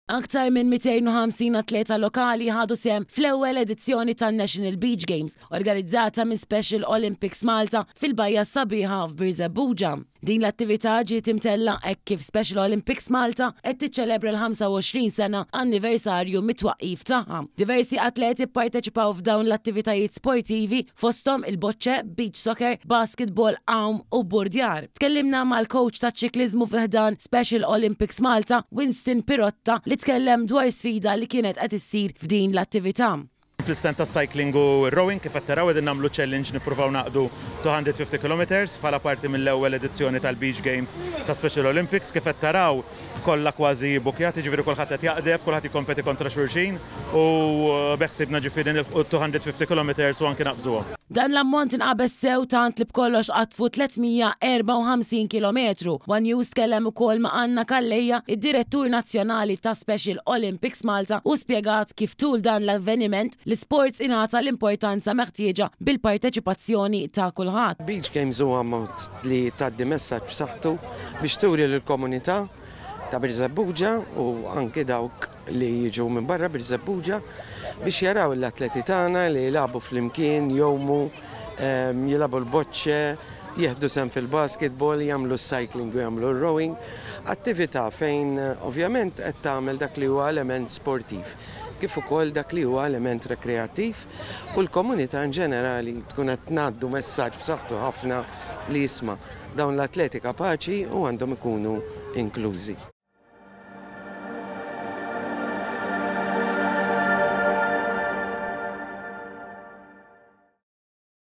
Aktar minn 250 atleta lokali ħadu sehem fl-ewwel edizzjoni tan-National Beach Games, organizzata minn Special Olympics Malta fil-Bajja sabiħa f'Birzebbuġa. Din l-attività ġiet imtella hekk kif Special Olympics Malta qed tiċċelebra l-25 sena anniversarju mit-twaqqif tagħha. Diversi atleti pparteċipaw f'dawn l-attivitajiet sportivi fosthom il-boċċe, beach soccer, basketball, għawm u burdjar. Tkellimna mal-coach taċ-ċikliżmu f'ħdan Special Olympics Malta, Winston Pirotta, li tkellem dwar sfida li kienet qed issir f'din l-attività. Fl-istent ta' cycling u rowing kif qed taraw qegħdin nagħmlu challenge nippruvaw naqdu 250 km bħala parti mill-ewwel edizzjoni tal-Beach Games ta' Special Olympics. Kif qed taraw kollha kważi bukjati, ġifieri kulħadd qed jaqdef, kulħadd jikkompeti kontra xulxin u beħsibna ġifieri 250 km u anke naqbżuhom. Dan l-ammont inqabes sew tant li b'kollox qatfu 354 km. One News tkellem ukoll ma' Anna Kallejja, id-Direttur Nazzjonali ta' Special Olympics Malta, u spjegat kif tul dan l-avveniment l-sports ingħata l-importanza meħtieġa bil-parteċipazzjoni ta' kulħadd. Beach Games huwa mod li tgħaddi messaġġ b'saħħtu biex turi lill-komunità ta' Birzebbuġa u anke dawk li jiġu minn barra Birzebbuġa biex jaraw l-atleti tagħna li jilagħbu flimkien, jowmu, jilagħbu l-boċċe, jieħdu sem fil-basketball, jagħmlu s-cycling u jagħmlu r-rowing, attività fejn ovvjament qed tagħmel dak li huwa element sportiv, kif ukoll dak li huwa element rekreattiv u l-komunità in ġenerali tkun qed ngħaddu messaġġ b'saħħtu ħafna li jisma' dawn l-atleti kapaċi u għandhom ikunu inklużi.